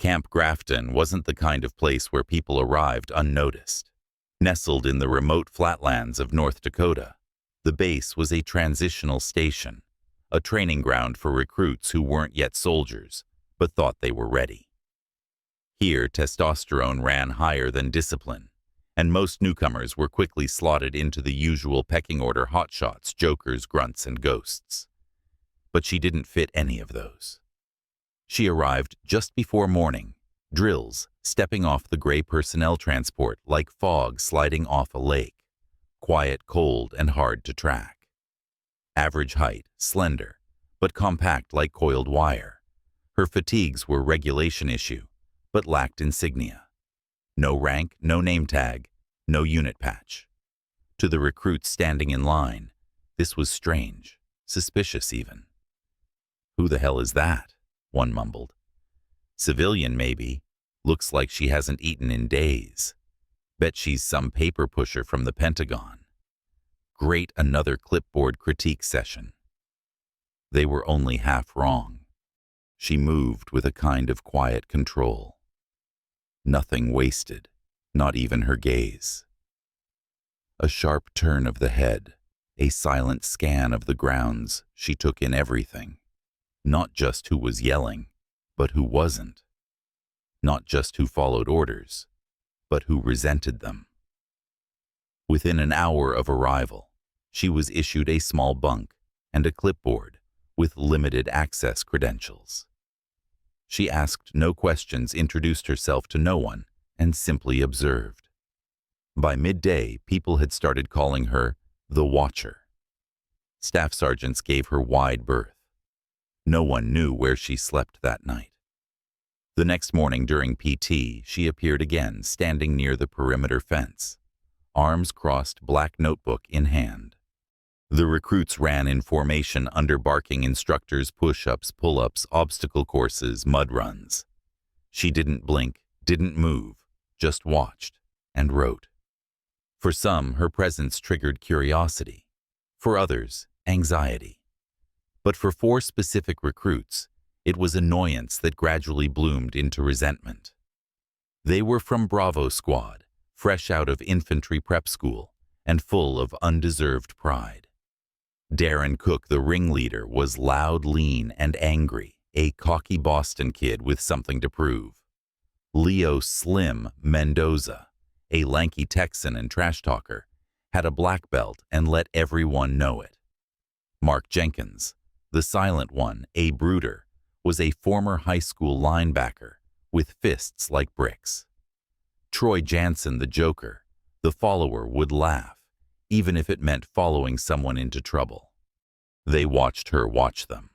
Camp Grafton wasn't the kind of place where people arrived unnoticed. Nestled in the remote flatlands of North Dakota, the base was a transitional station, a training ground for recruits who weren't yet soldiers, but thought they were ready. Here, testosterone ran higher than discipline, and most newcomers were quickly slotted into the usual pecking order hotshots, jokers, grunts, and ghosts. But she didn't fit any of those. She arrived just before morning, drills stepping off the gray personnel transport like fog sliding off a lake, quiet, cold, and hard to track. Average height, slender, but compact like coiled wire. Her fatigues were regulation issue, but lacked insignia. No rank, no name tag, no unit patch. To the recruits standing in line, this was strange, suspicious even. "Who the hell is that?" one mumbled. "Civilian, maybe. Looks like she hasn't eaten in days. Bet she's some paper pusher from the Pentagon." Great, another clipboard critique session. They were only half wrong. She moved with a kind of quiet control. Nothing wasted, not even her gaze. A sharp turn of the head, a silent scan of the grounds. She took in everything. Not just who was yelling, but who wasn't. Not just who followed orders, but who resented them. Within an hour of arrival, she was issued a small bunk and a clipboard with limited access credentials. She asked no questions, introduced herself to no one, and simply observed. By midday, people had started calling her the Watcher. Staff sergeants gave her wide berth. No one knew where she slept that night. The next morning during PT, she appeared again, standing near the perimeter fence, arms crossed, black notebook in hand. The recruits ran in formation under barking instructors, push-ups, pull-ups, obstacle courses, mud runs. She didn't blink, didn't move, just watched and wrote. For some, her presence triggered curiosity. For others, anxiety. But for 4 specific recruits, it was annoyance that gradually bloomed into resentment. They were from Bravo Squad, fresh out of infantry prep school, and full of undeserved pride. Darren Cook, the ringleader, was loud, lean, and angry, a cocky Boston kid with something to prove. Leo Slim Mendoza, a lanky Texan and trash talker, had a black belt and let everyone know it. Mark Jenkins, the silent one, a brooder, was a former high school linebacker with fists like bricks. Troy Jansen, the joker, the follower, would laugh, even if it meant following someone into trouble. They watched her watch them.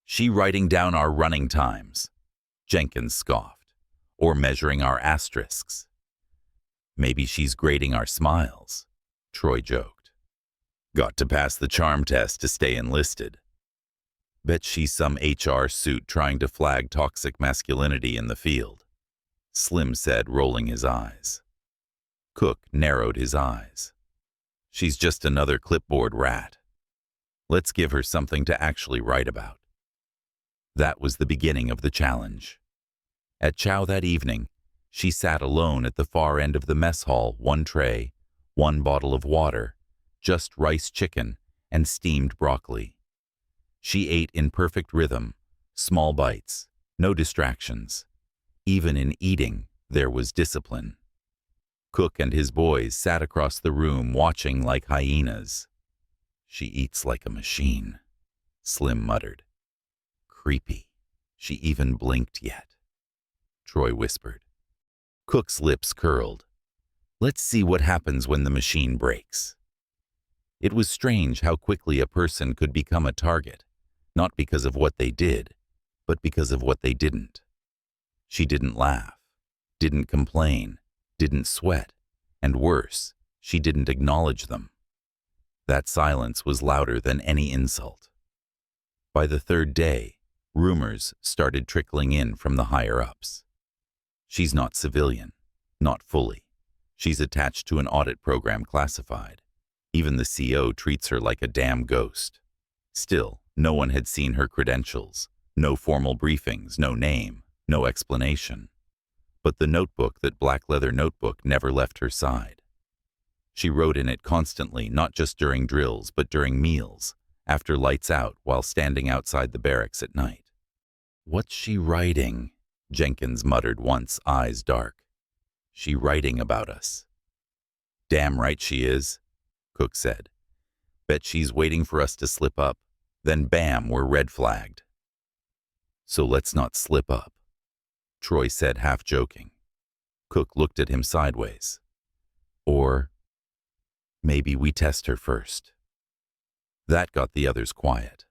"She writing down our running times," Jenkins scoffed, "or measuring our asterisks." "Maybe she's grading our smiles," Troy joked. "Got to pass the charm test to stay enlisted." "Bet she's some HR suit trying to flag toxic masculinity in the field," Slim said, rolling his eyes. Cook narrowed his eyes. "She's just another clipboard rat. Let's give her something to actually write about." That was the beginning of the challenge. At chow that evening, she sat alone at the far end of the mess hall, 1 tray, 1 bottle of water, just rice, chicken, and steamed broccoli. She ate in perfect rhythm, small bites, no distractions. Even in eating, there was discipline. Cook and his boys sat across the room watching like hyenas. "She eats like a machine," Slim muttered. "Creepy. She even blinked yet," Troy whispered. Cook's lips curled. "Let's see what happens when the machine breaks." It was strange how quickly a person could become a target, not because of what they did, but because of what they didn't. She didn't laugh, didn't complain, didn't sweat, and worse, she didn't acknowledge them. That silence was louder than any insult. By the 3rd day, rumors started trickling in from the higher-ups. "She's not civilian, not fully. She's attached to an audit program classified. Even the CO treats her like a damn ghost." Still, no one had seen her credentials, no formal briefings, no name, No explanation. But the notebook, that black leather notebook, never left her side. She wrote in it constantly, not just during drills, but during meals, after lights out, while standing outside the barracks at night. "What's she writing?" Jenkins muttered once, eyes dark. "She writing about us." "Damn right she is," Cook said. "Bet she's waiting for us to slip up. Then bam, we're red flagged." "So let's not slip up," Troy said, half joking. Cook looked at him sideways. "Or maybe we test her first." That got the others quiet.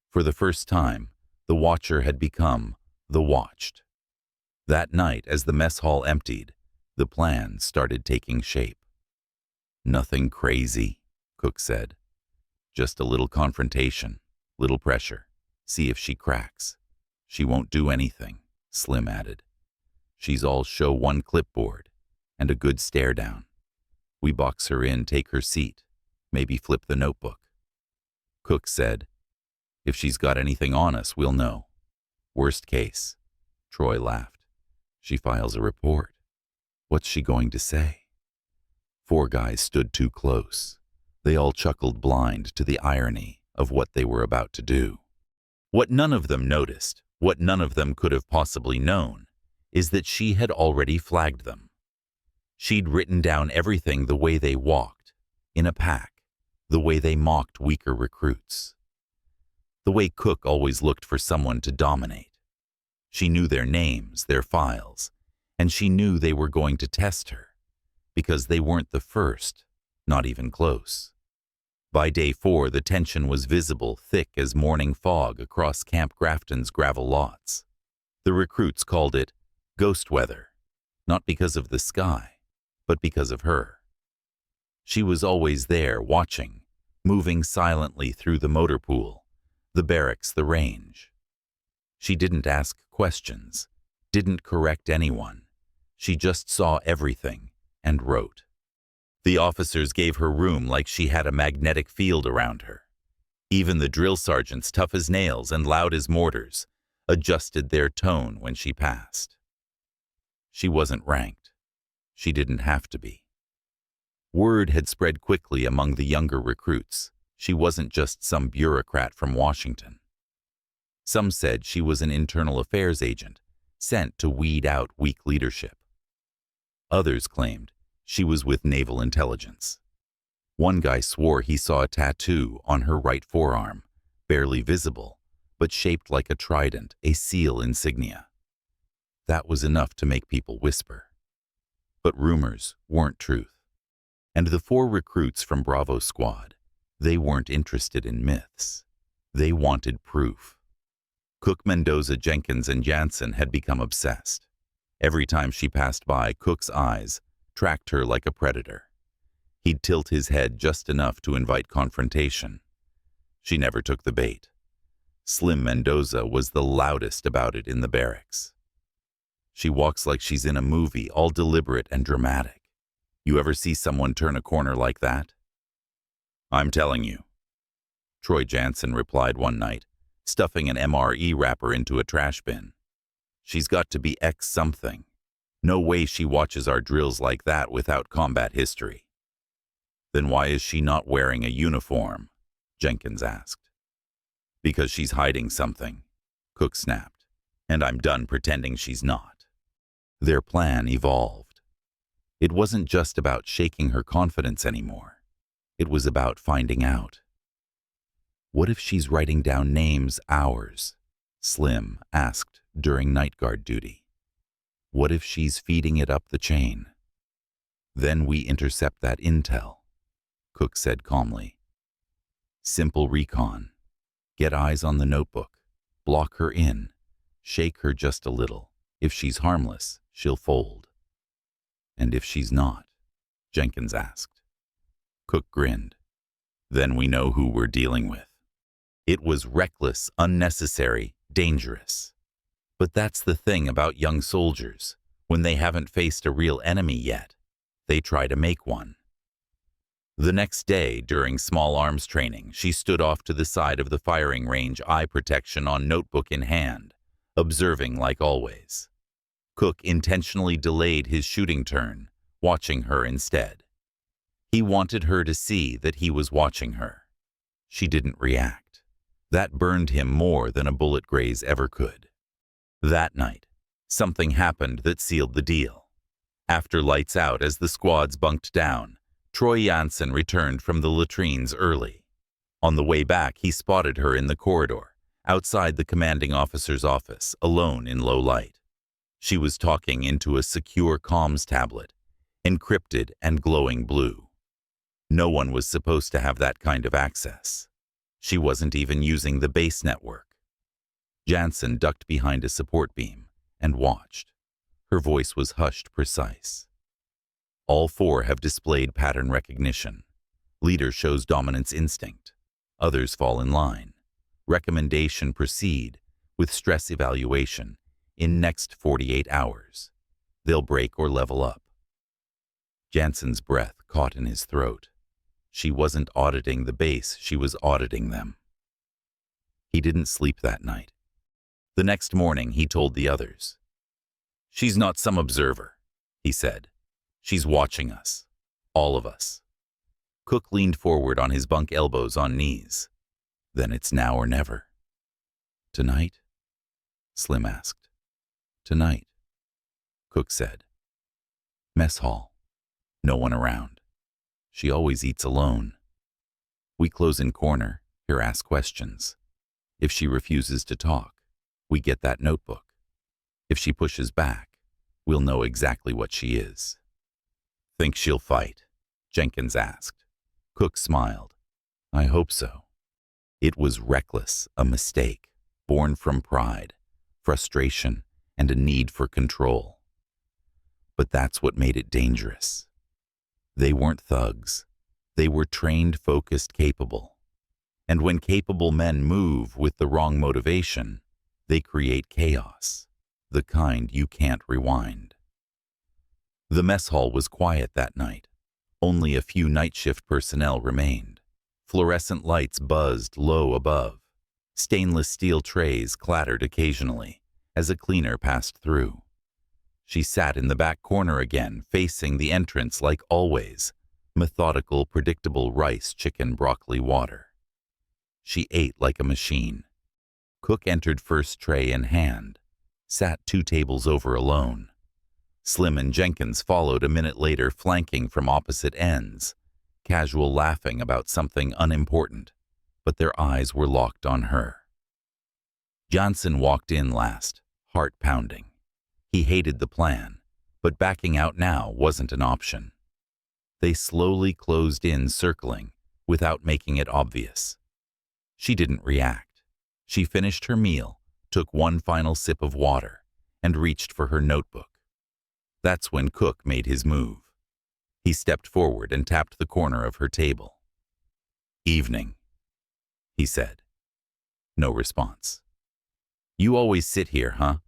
For the first time, the watcher had become the watched. That night, as the mess hall emptied, the plan started taking shape. "Nothing crazy," Cook said. "Just a little confrontation, little pressure. See if she cracks." "She won't do anything," Slim added. "She's all show one clipboard and a good stare down. We box her in, take her seat, maybe flip the notebook." Cook said, "If she's got anything on us, we'll know. Worst case." Troy laughed. "She files a report. What's she going to say?" Four guys stood too close. They all chuckled, blind to the irony of what they were about to do. What none of them noticed, what none of them could have possibly known, is that she had already flagged them. She'd written down everything: the way they walked, in a pack, the way they mocked weaker recruits, the way Cook always looked for someone to dominate. She knew their names, their files, and she knew they were going to test her, because they weren't the first, not even close. By day 4, the tension was visible, thick as morning fog across Camp Grafton's gravel lots. The recruits called it ghost weather, not because of the sky, but because of her. She was always there, watching, moving silently through the motor pool, the barracks, the range. She didn't ask questions, didn't correct anyone. She just saw everything and wrote. The officers gave her room like she had a magnetic field around her. Even the drill sergeants, tough as nails and loud as mortars, adjusted their tone when she passed. She wasn't ranked. She didn't have to be. Word had spread quickly among the younger recruits. She wasn't just some bureaucrat from Washington. Some said she was an internal affairs agent, sent to weed out weak leadership. Others claimed she was with naval intelligence. One guy swore he saw a tattoo on her right forearm, barely visible, but shaped like a trident, a SEAL insignia. That was enough to make people whisper. But rumors weren't truth. And the 4 recruits from Bravo Squad, they weren't interested in myths. They wanted proof. Cook, Mendoza, Jenkins, and Jansen had become obsessed. Every time she passed by, Cook's eyes tracked her like a predator. He'd tilt his head just enough to invite confrontation. She never took the bait. Slim Mendoza was the loudest about it in the barracks. "She walks like she's in a movie, all deliberate and dramatic. You ever see someone turn a corner like that?" "I'm telling you," Troy Jansen replied one night, stuffing an MRE wrapper into a trash bin. "She's got to be X something. No way she watches our drills like that without combat history." "Then why is she not wearing a uniform?" Jenkins asked. "Because she's hiding something," Cook snapped, "and I'm done pretending she's not." Their plan evolved. It wasn't just about shaking her confidence anymore. It was about finding out. "What if she's writing down names, ours?" Slim asked during night guard duty. "What if she's feeding it up the chain?" "Then we intercept that intel," Cook said calmly. "Simple recon. Get eyes on the notebook. Block her in. Shake her just a little. If she's harmless, she'll fold." "And if she's not?" Jenkins asked. Cook grinned. "Then we know who we're dealing with." It was reckless, unnecessary, dangerous. But that's the thing about young soldiers. When they haven't faced a real enemy yet, they try to make one. The next day, during small arms training, she stood off to the side of the firing range, eye protection on, notebook in hand, observing like always. Cook intentionally delayed his shooting turn, watching her instead. He wanted her to see that he was watching her. She didn't react. That burned him more than a bullet graze ever could. That night, something happened that sealed the deal. After lights out as the squads bunked down, Troy Janssen returned from the latrines early. On the way back, he spotted her in the corridor, outside the commanding officer's office, alone in low light. She was talking into a secure comms tablet, encrypted and glowing blue. No one was supposed to have that kind of access. She wasn't even using the base network. Janssen ducked behind a support beam and watched. Her voice was hushed, precise. All four have displayed pattern recognition. Leader shows dominance instinct. Others fall in line. Recommendation proceed with stress evaluation in next 48 hours. They'll break or level up. Janssen's breath caught in his throat. She wasn't auditing the base, she was auditing them. He didn't sleep that night. The next morning, he told the others. "She's not some observer," he said. "She's watching us. All of us." Cook leaned forward on his bunk, elbows on knees. "Then it's now or never." "Tonight?" Slim asked. "Tonight," Cook said. "Mess hall. No one around. She always eats alone. We close in corner, her ask questions. If she refuses to talk, we get that notebook. If she pushes back, we'll know exactly what she is." "Think she'll fight?" Jenkins asked. Cook smiled. "I hope so." It was reckless, a mistake, born from pride, frustration, and a need for control. But that's what made it dangerous. They weren't thugs. They were trained, focused, capable. And when capable men move with the wrong motivation, they create chaos, the kind you can't rewind. The mess hall was quiet that night. Only a few night shift personnel remained. Fluorescent lights buzzed low above. Stainless steel trays clattered occasionally as a cleaner passed through. She sat in the back corner again, facing the entrance like always. Methodical, predictable rice, chicken, broccoli, water. She ate like a machine. Cook entered first, tray in hand. Sat 2 tables over alone. Slim and Jenkins followed a minute later, flanking from opposite ends, casual laughing about something unimportant, but their eyes were locked on her. Janssen walked in last, heart pounding. He hated the plan, but backing out now wasn't an option. They slowly closed in, circling, without making it obvious. She didn't react. She finished her meal, took one final sip of water, and reached for her notebook. That's when Cook made his move. He stepped forward and tapped the corner of her table. "Evening," he said. No response. "You always sit here, huh?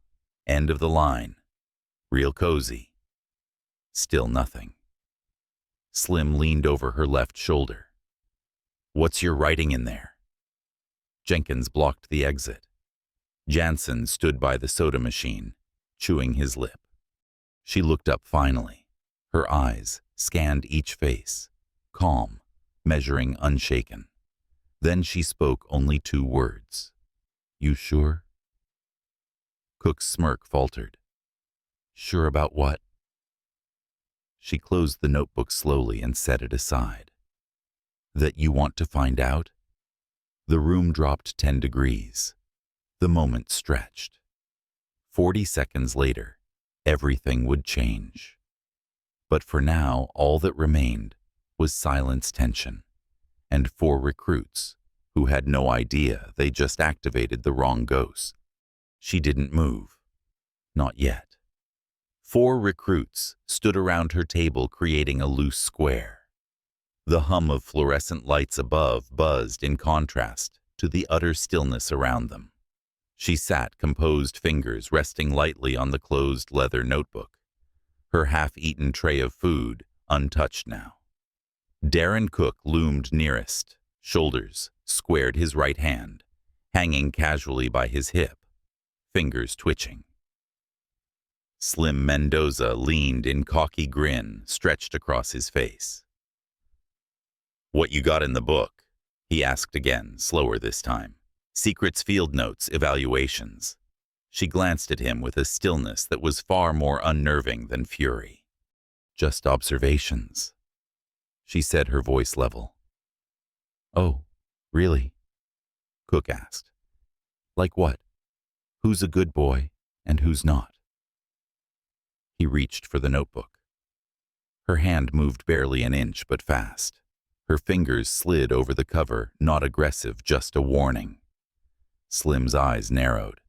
End of the line. Real cozy." Still nothing. Slim leaned over her left shoulder. "What's your writing in there?" Jenkins blocked the exit. Janssen stood by the soda machine, chewing his lip. She looked up finally. Her eyes scanned each face, calm, measuring, unshaken. Then she spoke only 2 words. "You sure?" Cook's smirk faltered. "Sure about what?" She closed the notebook slowly and set it aside. "That you want to find out?" The room dropped 10 degrees. The moment stretched. 40 seconds later, everything would change. But for now, all that remained was silence, tension, and 4 recruits who had no idea they just activated the wrong ghost. She didn't move. Not yet. 4 recruits stood around her table, creating a loose square. The hum of fluorescent lights above buzzed in contrast to the utter stillness around them. She sat, composed, fingers resting lightly on the closed leather notebook, her half-eaten tray of food untouched now. Darren Cook loomed nearest, shoulders squared, his right hand hanging casually by his hip, fingers twitching. Slim Mendoza leaned in cocky grin stretched across his face. "What you got in the book?" he asked again, slower this time. "Secrets, field notes, evaluations." She glanced at him with a stillness that was far more unnerving than fury. "Just observations," she said, her voice level. "Oh, really?" Cook asked. "Like what? Who's a good boy and who's not?" He reached for the notebook. Her hand moved barely an inch, but fast. Her fingers slid over the cover, not aggressive, just a warning. Slim's eyes narrowed.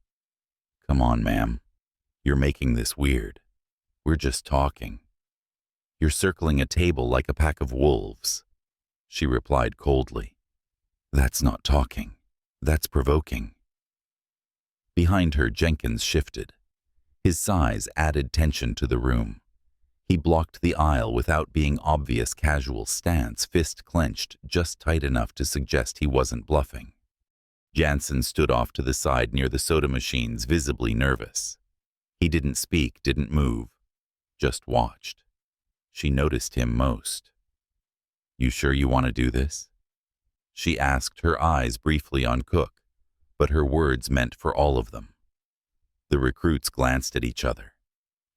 "Come on, ma'am. You're making this weird. We're just talking." "You're circling a table like a pack of wolves," she replied coldly. "That's not talking. That's provoking." Behind her, Jenkins shifted. His size added tension to the room. He blocked the aisle without being obvious, casual stance, fist clenched just tight enough to suggest he wasn't bluffing. Jansen stood off to the side near the soda machines, visibly nervous. He didn't speak, didn't move, just watched. She noticed him most. "You sure you want to do this?" She asked, her eyes briefly on Cook, but her words meant for all of them. The recruits glanced at each other.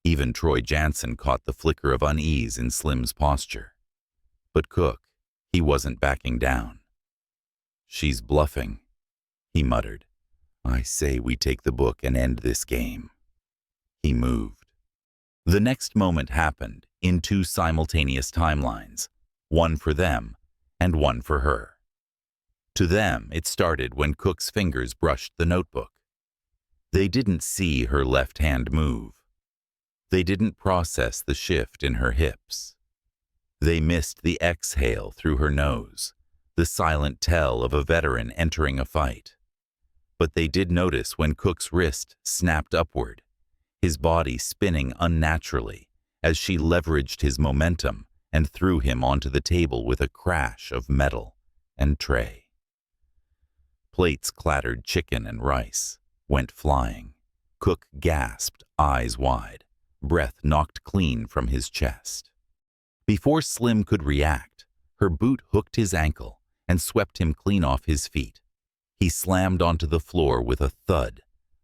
Even Troy Jansen caught the flicker of unease in Slim's posture. But Cook, he wasn't backing down. "She's bluffing," he muttered. "I say we take the book and end this game." He moved. The next moment happened in two simultaneous timelines, one for them and one for her. To them, it started when Cook's fingers brushed the notebook. They didn't see her left hand move. They didn't process the shift in her hips. They missed the exhale through her nose, the silent tell of a veteran entering a fight. But they did notice when Cook's wrist snapped upward, his body spinning unnaturally as she leveraged his momentum and threw him onto the table with a crash of metal and tray. Plates clattered, chicken and rice went flying. Cook gasped, eyes wide, breath knocked clean from his chest. Before Slim could react, her boot hooked his ankle and swept him clean off his feet. He slammed onto the floor with a thud,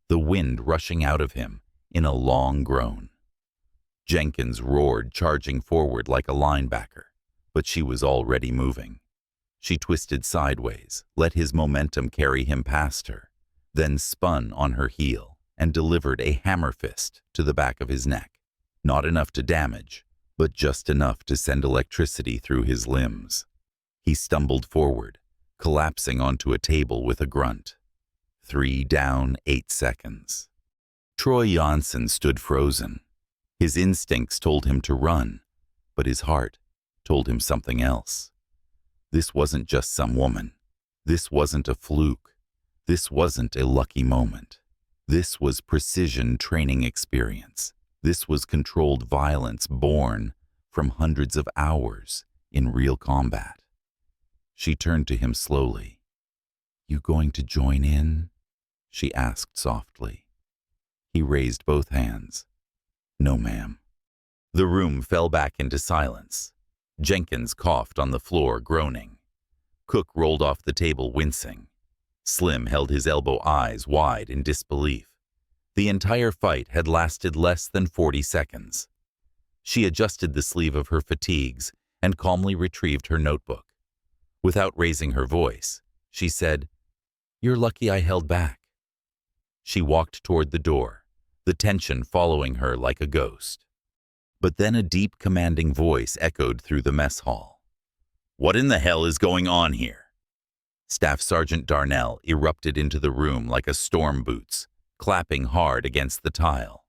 the wind rushing out of him in a long groan. Jenkins roared, charging forward like a linebacker, but she was already moving. She twisted sideways, let his momentum carry him past her, then spun on her heel and delivered a hammer fist to the back of his neck. Not enough to damage, but just enough to send electricity through his limbs. He stumbled forward, collapsing onto a table with a grunt. 3 down, 8 seconds. Troy Jansen stood frozen. His instincts told him to run, but his heart told him something else. This wasn't just some woman. This wasn't a fluke. This wasn't a lucky moment. This was precision training experience. This was controlled violence born from hundreds of hours in real combat. She turned to him slowly. "You going to join in?" she asked softly. He raised both hands. "No, ma'am." The room fell back into silence. Jenkins coughed on the floor, groaning. Cook rolled off the table, wincing. Slim held his elbow, eyes wide in disbelief. The entire fight had lasted less than 40 seconds. She adjusted the sleeve of her fatigues and calmly retrieved her notebook. Without raising her voice, she said, "You're lucky I held back." She walked toward the door, the tension following her like a ghost. But then a deep, commanding voice echoed through the mess hall. "What in the hell is going on here?" Staff Sergeant Darnell erupted into the room like a storm boots, clapping hard against the tile.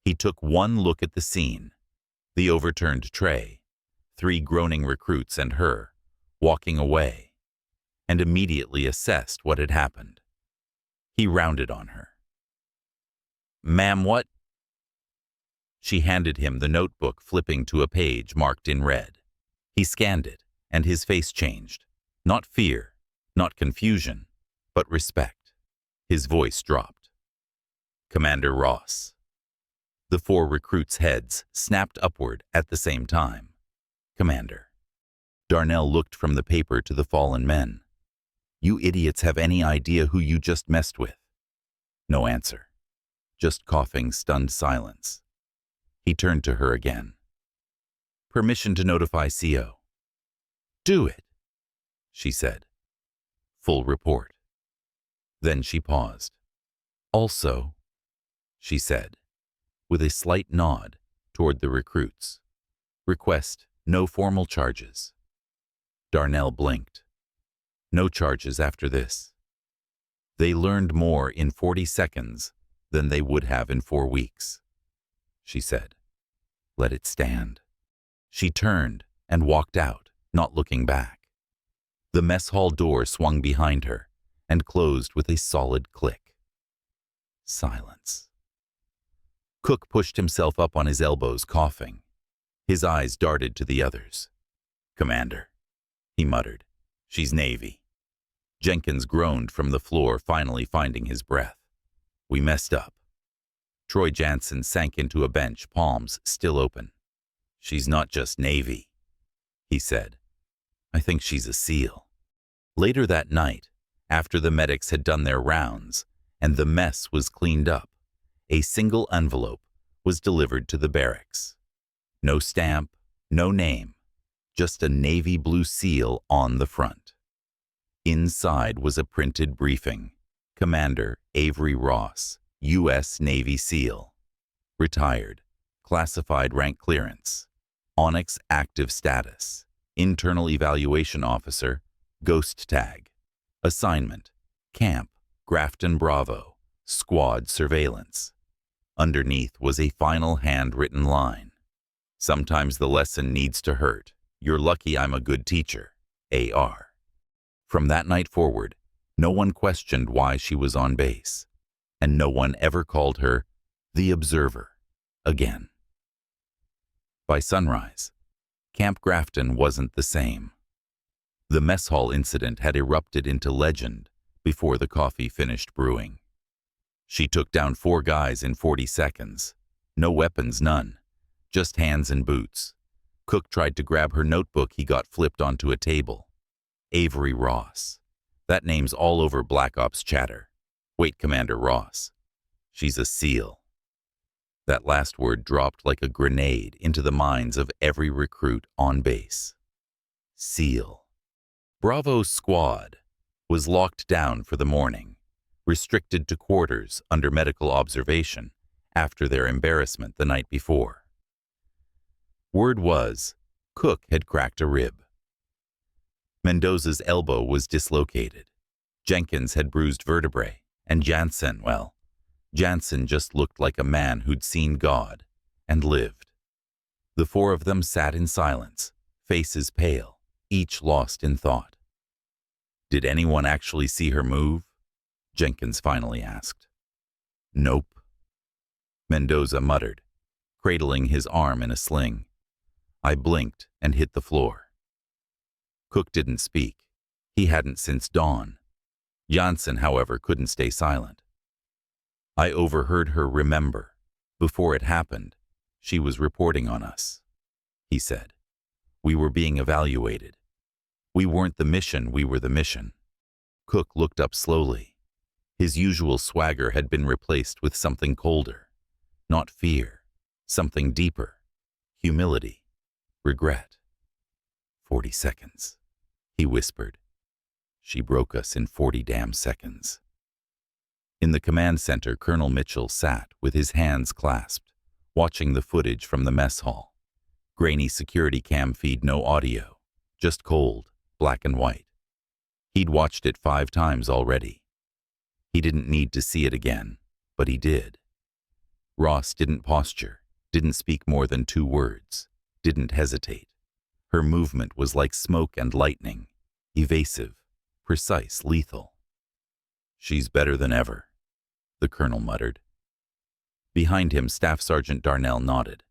He took one look at the scene, the overturned tray, 3 groaning recruits and her, walking away, and immediately assessed what had happened. He rounded on her. "Ma'am, what?" She handed him the notebook, flipping to a page marked in red. He scanned it, and his face changed. Not fear, not confusion, but respect. His voice dropped. Commander Ross. The 4 recruits' heads snapped upward at the same time. Commander. Darnell looked from the paper to the fallen men. You idiots have any idea who you just messed with? No answer. Just coughing, stunned silence. He turned to her again. Permission to notify CO. Do it, she said. Full report. Then she paused. Also, she said, with a slight nod toward the recruits. Request no formal charges. Darnell blinked. No charges after this. They learned more in 40 seconds than they would have in 4 weeks, she said. Let it stand. She turned and walked out, not looking back. The mess hall door swung behind her and closed with a solid click. Silence. Cook pushed himself up on his elbows, coughing. His eyes darted to the others. Commander, he muttered. She's Navy. Jenkins groaned from the floor, finally finding his breath. We messed up. Troy Jansen sank into a bench, palms still open. She's not just Navy, he said. I think she's a SEAL. Later that night, after the medics had done their rounds and the mess was cleaned up, a single envelope was delivered to the barracks. No stamp, no name, just a navy blue seal on the front. Inside was a printed briefing. Commander Avery Ross, U.S. Navy SEAL. Retired. Classified rank clearance. Onyx active status. Internal evaluation officer. Ghost tag. Assignment. Camp Grafton Bravo. Squad surveillance. Underneath was a final handwritten line. Sometimes the lesson needs to hurt. You're lucky I'm a good teacher. A.R. From that night forward, no one questioned why she was on base, and no one ever called her the Observer again. By sunrise, Camp Grafton wasn't the same. The mess hall incident had erupted into legend before the coffee finished brewing. She took down 4 guys in 40 seconds. No weapons, none. Just hands and boots. Cook tried to grab her notebook. He got flipped onto a table. Avery Ross. That name's all over Black Ops chatter. Wait, Commander Ross. She's a SEAL. That last word dropped like a grenade into the minds of every recruit on base. SEAL. Bravo's squad was locked down for the morning, restricted to quarters under medical observation after their embarrassment the night before. Word was, Cook had cracked a rib. Mendoza's elbow was dislocated. Jenkins had bruised vertebrae, and Jansen, well, Jansen just looked like a man who'd seen God and lived. The 4 of them sat in silence, faces pale, each lost in thought. Did anyone actually see her move? Jenkins finally asked. Nope. Mendoza muttered, cradling his arm in a sling. I blinked and hit the floor. Cook didn't speak. He hadn't since dawn. Jansen, however, couldn't stay silent. I overheard her remember. Before it happened, she was reporting on us, he said. We were being evaluated. We weren't the mission, we were the mission. Cook looked up slowly. His usual swagger had been replaced with something colder. Not fear, something deeper. Humility, regret. 40 seconds, he whispered. She broke us in 40 damn seconds. In the command center, Colonel Mitchell sat with his hands clasped, watching the footage from the mess hall. Grainy security cam feed, no audio, just cold, black and white. He'd watched it 5 times already. He didn't need to see it again, but he did. Ross didn't posture, didn't speak more than 2 words, didn't hesitate. Her movement was like smoke and lightning, evasive, precise, lethal. She's better than ever, the colonel muttered. Behind him, Staff Sergeant Darnell nodded.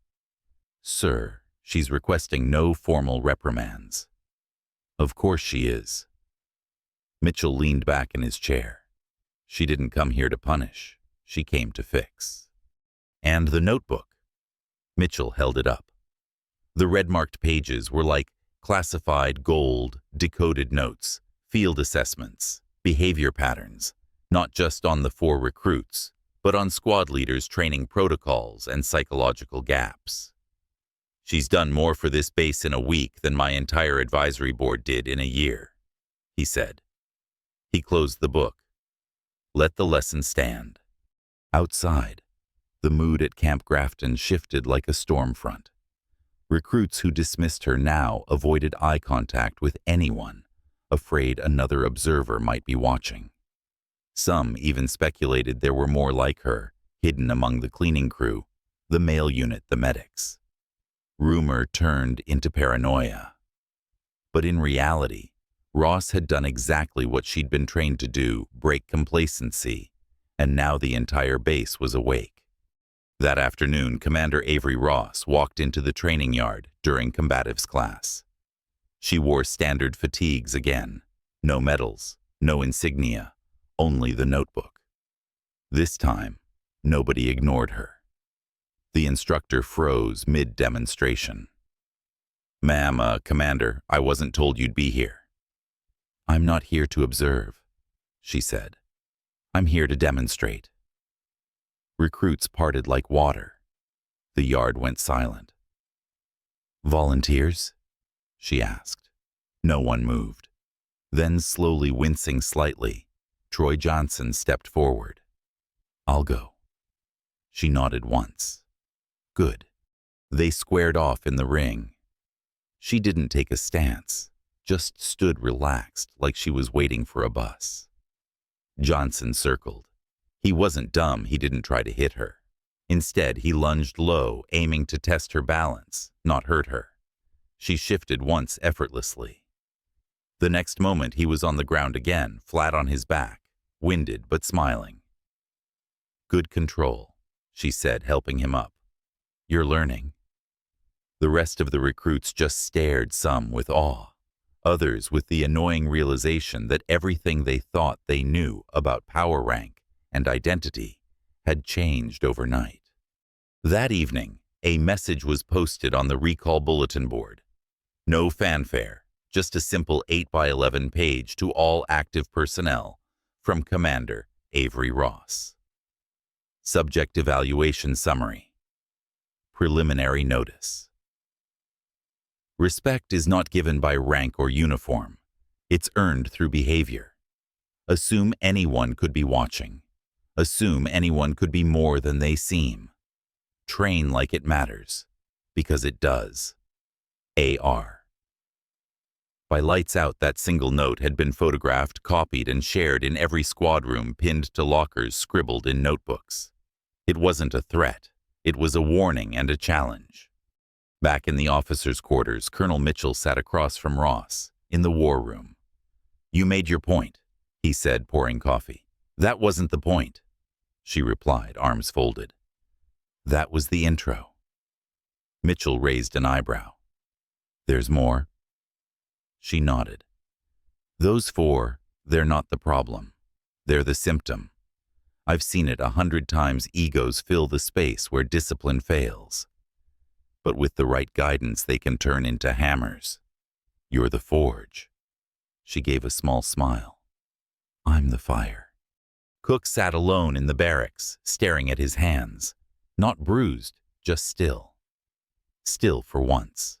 Sir, she's requesting no formal reprimands. Of course she is. Mitchell leaned back in his chair. She didn't come here to punish. she came to fix. And the notebook. Mitchell held it up. The red-marked pages were like classified gold, decoded notes, field assessments, behavior patterns, not just on the 4 recruits, but on squad leaders' training protocols and psychological gaps. She's done more for this base in a week than my entire advisory board did in a year, he said. He closed the book. Let the lesson stand. Outside, the mood at Camp Grafton shifted like a storm front. Recruits who dismissed her now avoided eye contact with anyone, afraid another observer might be watching. Some even speculated there were more like her, hidden among the cleaning crew, the male unit, the medics. Rumor turned into paranoia. But in reality, Ross had done exactly what she'd been trained to do, break complacency, and now the entire base was awake. That afternoon, Commander Avery Ross walked into the training yard during combatives class. She wore standard fatigues again. No medals, no insignia, only the notebook. This time, nobody ignored her. The instructor froze mid-demonstration. Ma'am, Commander, I wasn't told you'd be here. I'm not here to observe, she said. I'm here to demonstrate. Recruits parted like water. The yard went silent. Volunteers? She asked. No one moved. Then, slowly wincing slightly, Troy Johnson stepped forward. I'll go. She nodded once. Good. They squared off in the ring. She didn't take a stance, just stood relaxed like she was waiting for a bus. Johnson circled. He wasn't dumb, he didn't try to hit her. Instead, he lunged low, aiming to test her balance, not hurt her. She shifted once effortlessly. The next moment, he was on the ground again, flat on his back, winded but smiling. Good control, she said, helping him up. You're learning. The rest of the recruits just stared, some with awe, others with the annoying realization that everything they thought they knew about power rank and identity had changed overnight. That evening, a message was posted on the recall bulletin board. No fanfare, just a simple 8x11 page to all active personnel from Commander Avery Ross. Subject Evaluation Summary. Preliminary Notice. Respect is not given by rank or uniform. It's earned through behavior. Assume anyone could be watching. Assume anyone could be more than they seem. Train like it matters, because it does. A.R. By lights out, that single note had been photographed, copied, and shared in every squad room, pinned to lockers, scribbled in notebooks. It wasn't a threat. It was a warning and a challenge. Back in the officers' quarters, Colonel Mitchell sat across from Ross, in the war room. You made your point, he said, pouring coffee. That wasn't the point, she replied, arms folded. That was the intro. Mitchell raised an eyebrow. There's more? She nodded. Those 4, they're not the problem. They're the symptom. I've seen it 100 times. Egos fill the space where discipline fails. But with the right guidance, they can turn into hammers. You're the forge. She gave a small smile. I'm the fire. Cook sat alone in the barracks, staring at his hands. Not bruised, just still. Still for once.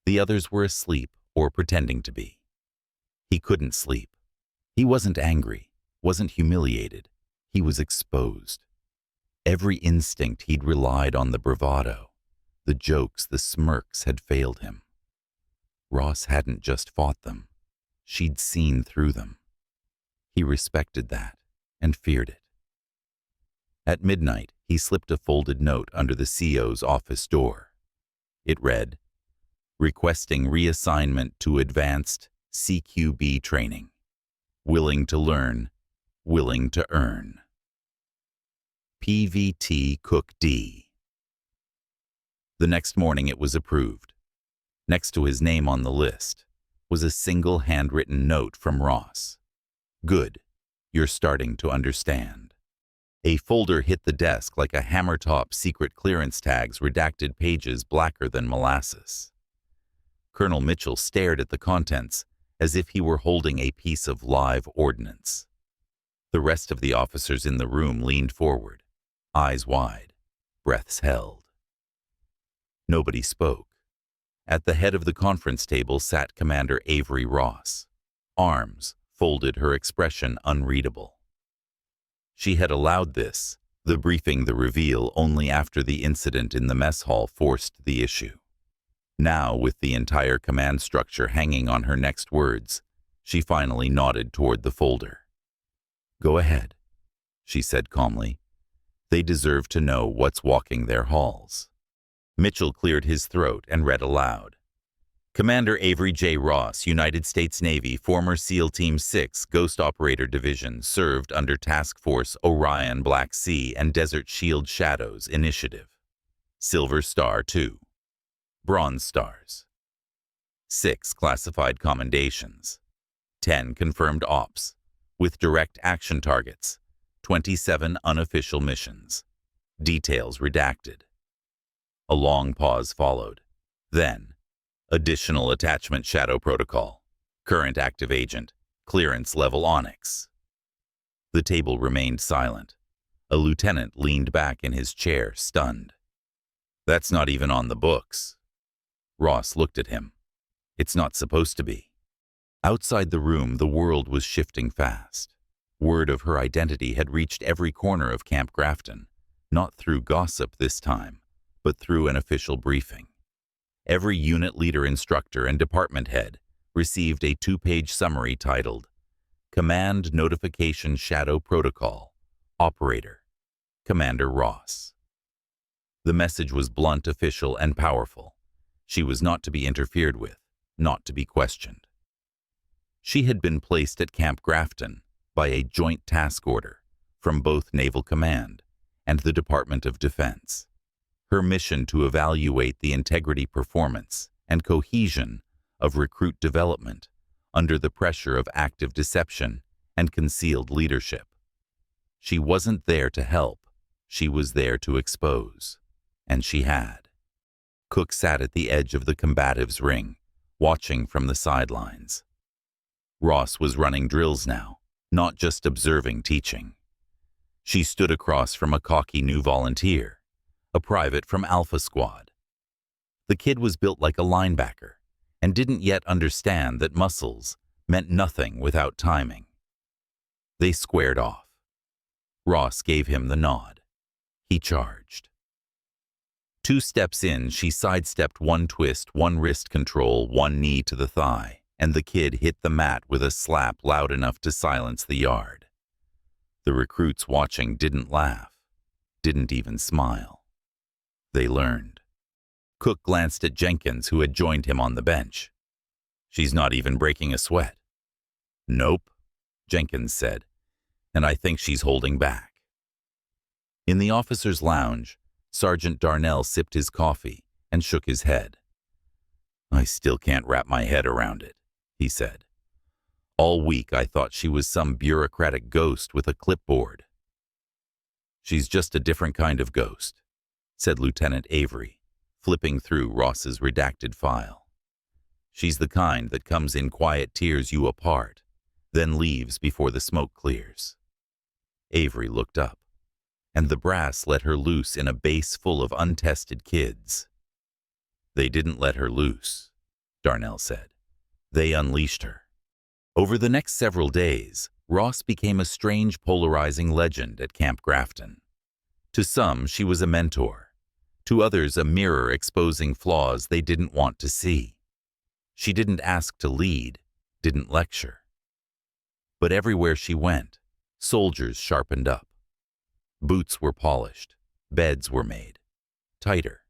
The others were asleep or pretending to be. He couldn't sleep. He wasn't angry, wasn't humiliated. He was exposed. Every instinct he'd relied on, the bravado, the jokes, the smirks, had failed him. Ross hadn't just fought them. She'd seen through them. He respected that and feared it. At midnight, he slipped a folded note under the CO's office door. It read, requesting reassignment to advanced CQB training. Willing to learn, willing to earn. PVT Cook D. The next morning it was approved. Next to his name on the list was a single handwritten note from Ross. Good, you're starting to understand. A folder hit the desk like a hammer-top secret clearance tag's redacted pages blacker than molasses. Colonel Mitchell stared at the contents as if he were holding a piece of live ordnance. The rest of the officers in the room leaned forward, eyes wide, breaths held. Nobody spoke. At the head of the conference table sat Commander Avery Ross, arms folded, her expression unreadable. She had allowed this, the briefing, the reveal, only after the incident in the mess hall forced the issue. Now, with the entire command structure hanging on her next words, she finally nodded toward the folder. "Go ahead," she said calmly. "They deserve to know what's walking their halls." Mitchell cleared his throat and read aloud. Commander Avery J. Ross, United States Navy, former SEAL Team 6, Ghost Operator Division, served under Task Force Orion Black Sea and Desert Shield Shadows Initiative. Silver Star 2. Bronze Stars. 6 classified commendations. 10 confirmed ops, with direct action targets. 27 unofficial missions. Details redacted. A long pause followed. Then, additional attachment shadow protocol. Current active agent. Clearance level Onyx. The table remained silent. A lieutenant leaned back in his chair, stunned. "That's not even on the books." Ross looked at him. "It's not supposed to be." Outside the room, the world was shifting fast. Word of her identity had reached every corner of Camp Grafton, not through gossip this time, but through an official briefing. Every unit leader, instructor, and department head received a 2-page summary titled, "Command Notification Shadow Protocol, Operator, Commander Ross." The message was blunt, official, and powerful. She was not to be interfered with, not to be questioned. She had been placed at Camp Grafton by a joint task order from both Naval Command and the Department of Defense. Her mission to evaluate the integrity, performance, and cohesion of recruit development under the pressure of active deception and concealed leadership. She wasn't there to help, she was there to expose, and she had. Cook sat at the edge of the combatives' ring, watching from the sidelines. Ross was running drills now, not just observing teaching. She stood across from a cocky new volunteer, a private from Alpha Squad. The kid was built like a linebacker and didn't yet understand that muscles meant nothing without timing. They squared off. Ross gave him the nod. He charged. 2 steps in, she sidestepped one twist, one wrist control, one knee to the thigh, and the kid hit the mat with a slap loud enough to silence the yard. The recruits watching didn't laugh, didn't even smile. They learned. Cook glanced at Jenkins, who had joined him on the bench. "She's not even breaking a sweat." "Nope," Jenkins said, "and I think she's holding back." In the officers' lounge, Sergeant Darnell sipped his coffee and shook his head. "I still can't wrap my head around it," he said. "All week I thought she was some bureaucratic ghost with a clipboard." "She's just a different kind of ghost," said Lieutenant Avery, flipping through Ross's redacted file. "She's the kind that comes in quiet, tears you apart, then leaves before the smoke clears." Avery looked up, and the brass let her loose in a base full of untested kids. "They didn't let her loose," Darnell said. "They unleashed her." Over the next several days, Ross became a strange, polarizing legend at Camp Grafton. To some, she was a mentor. To others, a mirror exposing flaws they didn't want to see. She didn't ask to lead, didn't lecture. But everywhere she went, soldiers sharpened up. Boots were polished, beds were made tighter.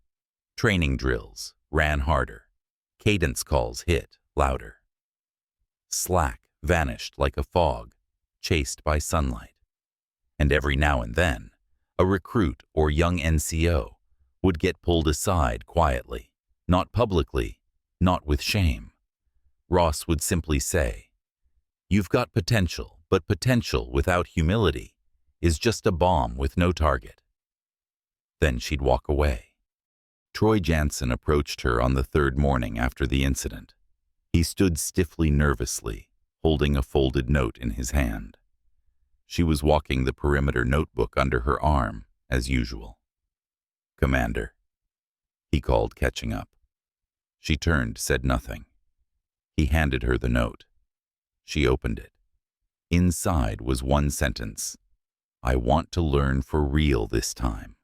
Training drills ran harder. Cadence calls hit louder. Slack vanished like a fog, chased by sunlight. And every now and then, a recruit or young NCO would get pulled aside quietly, not publicly, not with shame. Ross would simply say, "You've got potential, but potential without humility is just a bomb with no target. Then she'd walk away. Troy Jansen approached her on the third morning after the incident. He stood stiffly nervously, holding a folded note in his hand. She was walking the perimeter notebook under her arm, as usual. "Commander," he called, catching up. She turned, said nothing. He handed her the note. She opened it. Inside was one sentence: "I want to learn for real this time."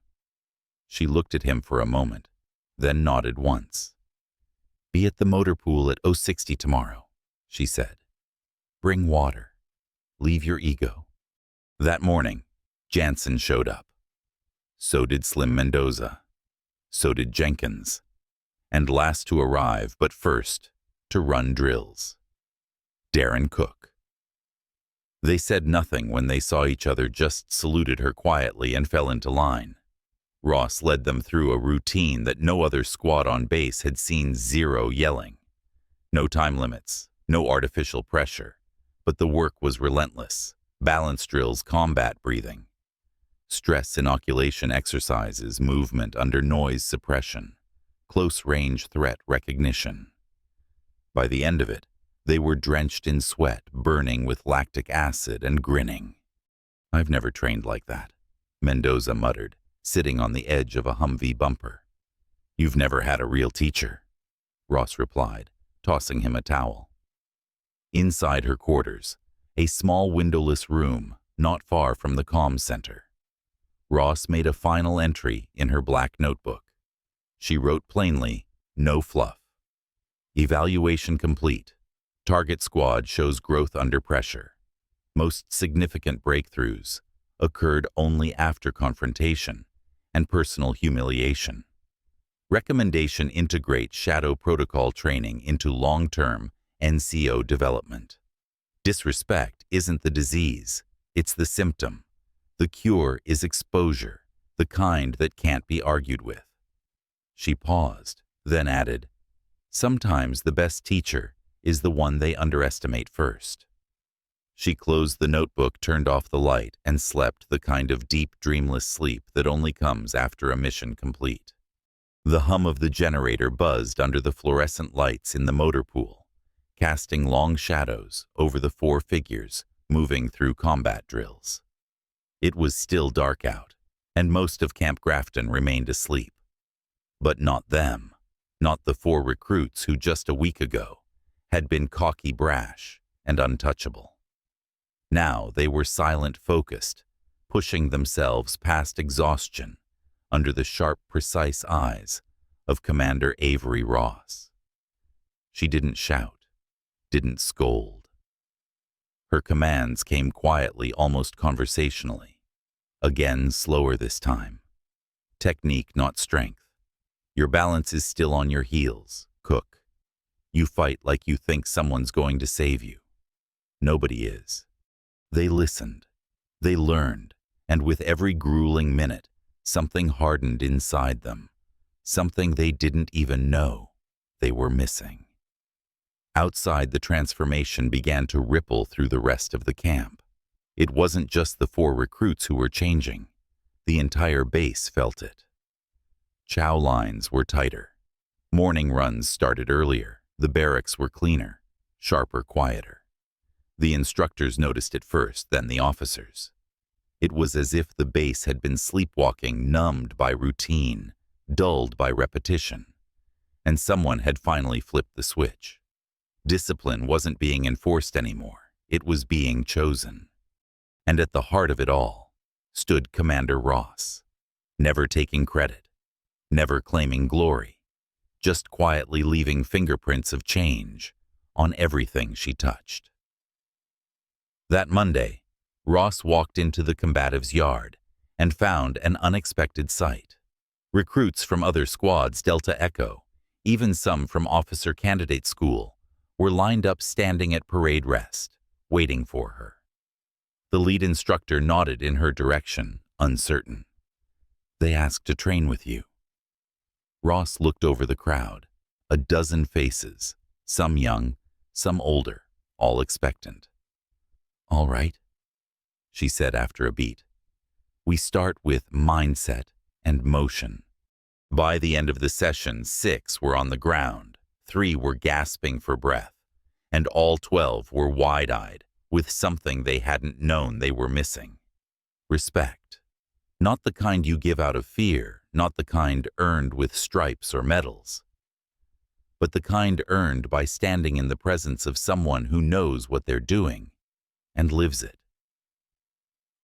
She looked at him for a moment, then nodded once. "Be at the motor pool at 060 tomorrow," she said. "Bring water. Leave your ego." That morning, Jansen showed up. So did Slim Mendoza. So did Jenkins. And last to arrive, but first, to run drills, Darren Cook. They said nothing when they saw each other, just saluted her quietly and fell into line. Ross led them through a routine that no other squad on base had seen. Zero yelling. No time limits, no artificial pressure, but the work was relentless. Balance drills, combat breathing, stress inoculation exercises, movement under noise suppression, close-range threat recognition. By the end of it, they were drenched in sweat, burning with lactic acid and grinning. "I've never trained like that," Mendoza muttered, sitting on the edge of a Humvee bumper. "You've never had a real teacher," Ross replied, tossing him a towel. Inside her quarters, a small windowless room not far from the comms center, Ross made a final entry in her black notebook. She wrote plainly, "No fluff. Evaluation complete. Target squad shows growth under pressure. Most significant breakthroughs occurred only after confrontation and personal humiliation. Recommendation: integrate shadow protocol training into long-term NCO development. Disrespect isn't the disease, it's the symptom. The cure is exposure, the kind that can't be argued with." She paused, then added, "Sometimes the best teacher is the one they underestimate first." She closed the notebook, turned off the light, and slept the kind of deep, dreamless sleep that only comes after a mission complete. The hum of the generator buzzed under the fluorescent lights in the motor pool, casting long shadows over the four figures moving through combat drills. It was still dark out, and most of Camp Grafton remained asleep. But not them, not the four recruits who just a week ago had been cocky, brash, and untouchable. Now they were silent, focused, pushing themselves past exhaustion under the sharp, precise eyes of Commander Avery Ross. She didn't shout, didn't scold. Her commands came quietly, almost conversationally. Again, slower this time. Technique, not strength. Your balance is still on your heels, Cook. You fight like you think someone's going to save you. Nobody is. They listened. They learned. And with every grueling minute, something hardened inside them. Something they didn't even know they were missing. Outside, the transformation began to ripple through the rest of the camp. It wasn't just the four recruits who were changing. The entire base felt it. Chow lines were tighter. Morning runs started earlier. The barracks were cleaner, sharper, quieter. The instructors noticed it first, then the officers. It was as if the base had been sleepwalking, numbed by routine, dulled by repetition. And someone had finally flipped the switch. Discipline wasn't being enforced anymore. It was being chosen. And at the heart of it all stood Commander Ross, never taking credit, never claiming glory, just quietly leaving fingerprints of change on everything she touched. That Monday, Ross walked into the combatives' yard and found an unexpected sight. Recruits from other squads, Delta Echo, even some from Officer Candidate School, were lined up standing at parade rest, waiting for her. The lead instructor nodded in her direction, uncertain. "They asked to train with you." Ross looked over the crowd, a dozen faces, some young, some older, all expectant. "All right," she said after a beat. We start with mindset and motion. By the end of the session, 6 were on the ground, 3 were gasping for breath, and all 12 were wide-eyed with something they hadn't known they were missing. Respect. Not the kind you give out of fear, not the kind earned with stripes or medals, but the kind earned by standing in the presence of someone who knows what they're doing and lives it.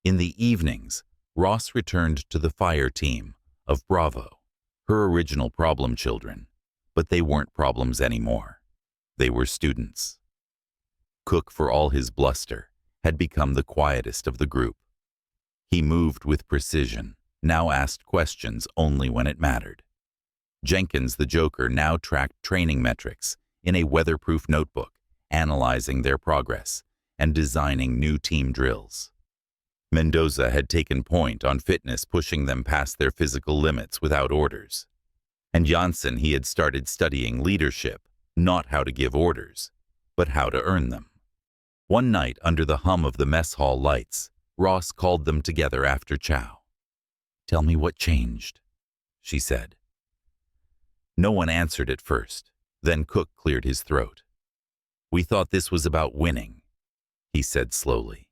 In the evenings, Ross returned to the fire team of Bravo, her original problem children, but they weren't problems anymore. They were students. Cook, for all his bluster, had become the quietest of the group. He moved with precision, now asked questions only when it mattered. Jenkins, the Joker, now tracked training metrics in a weatherproof notebook, analyzing their progress and designing new team drills. Mendoza had taken point on fitness, pushing them past their physical limits without orders. And Janssen, he had started studying leadership, not how to give orders, but how to earn them. One night, under the hum of the mess hall lights, Ross called them together after chow. "Tell me what changed," she said. No one answered at first. Then Cook cleared his throat. "We thought this was about winning," he said slowly.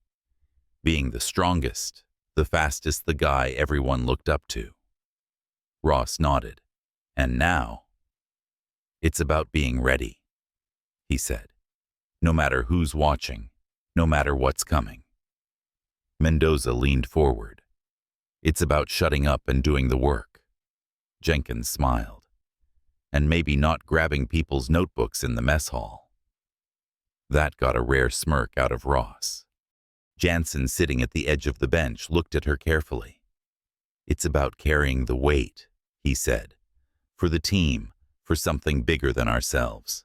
"Being the strongest, the fastest, the guy everyone looked up to." Ross nodded. "And now?" "It's about being ready," he said. "No matter who's watching, no matter what's coming." Mendoza leaned forward. "It's about shutting up and doing the work." Jenkins smiled. "And maybe not grabbing people's notebooks in the mess hall." That got a rare smirk out of Ross. Janssen, sitting at the edge of the bench, looked at her carefully. "It's about carrying the weight," he said. "For the team, for something bigger than ourselves."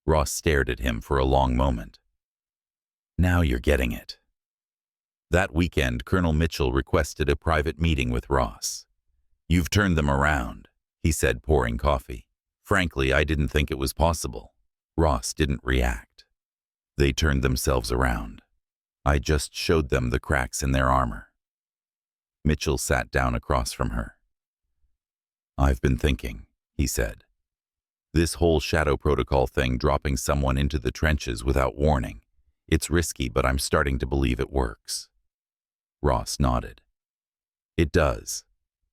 Ross stared at him for a long moment. "Now you're getting it." That weekend, Colonel Mitchell requested a private meeting with Ross. "You've turned them around," he said, pouring coffee. "Frankly, I didn't think it was possible." Ross didn't react. "They turned themselves around. I just showed them the cracks in their armor." Mitchell sat down across from her. "I've been thinking," he said. "This whole shadow protocol thing, dropping someone into the trenches without warning. It's risky, but I'm starting to believe it works." Ross nodded. "It does,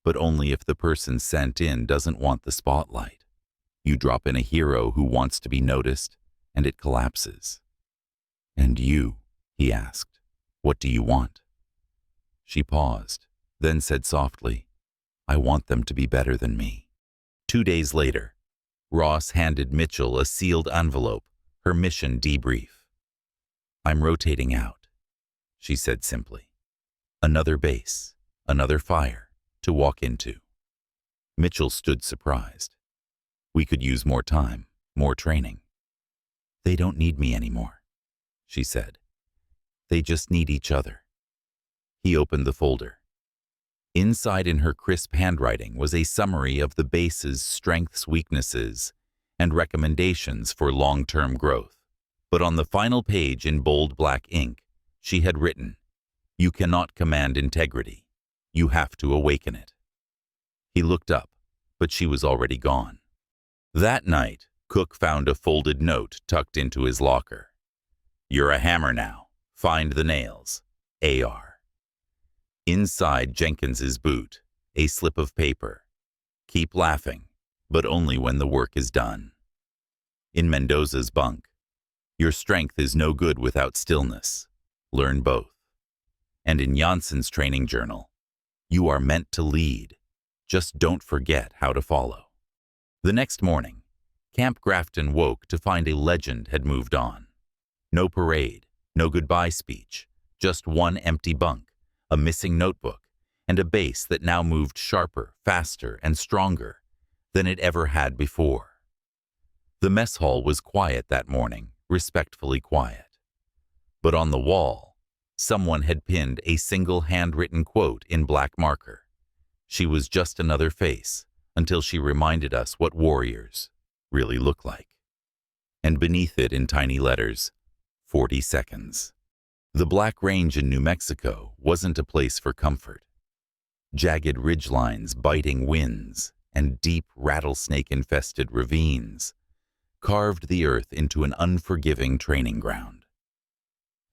but only if the person sent in doesn't want the spotlight. You drop in a hero who wants to be noticed, and it collapses." "And you?" he asked. "What do you want?" She paused, then said softly, "I want them to be better than me." 2 days later, Ross handed Mitchell a sealed envelope, her mission debrief. "I'm rotating out," she said simply. "Another base, another fire to walk into." Mitchell stood surprised. "We could use more time, more training." "They don't need me anymore," she said. "They just need each other." He opened the folder. Inside, in her crisp handwriting, was a summary of the base's strengths, weaknesses, and recommendations for long-term growth. But on the final page, in bold black ink, she had written, "You cannot command integrity. You have to awaken it." He looked up, but she was already gone. That night, Cook found a folded note tucked into his locker. "You're a hammer now. Find the nails. AR." Inside Jenkins's boot, a slip of paper. "Keep laughing, but only when the work is done." In Mendoza's bunk, "Your strength is no good without stillness. Learn both." And in Janssen's training journal, "You are meant to lead. Just don't forget how to follow." The next morning, Camp Grafton woke to find a legend had moved on. No parade, no goodbye speech, just one empty bunk, a missing notebook, and a base that now moved sharper, faster, and stronger than it ever had before. The mess hall was quiet that morning, respectfully quiet. But on the wall, someone had pinned a single handwritten quote in black marker. She was just another face, until she reminded us what warriors really look like. And beneath it, in tiny letters, 40 seconds. The Black Range in New Mexico wasn't a place for comfort. Jagged ridgelines, biting winds, and deep rattlesnake-infested ravines carved the earth into an unforgiving training ground.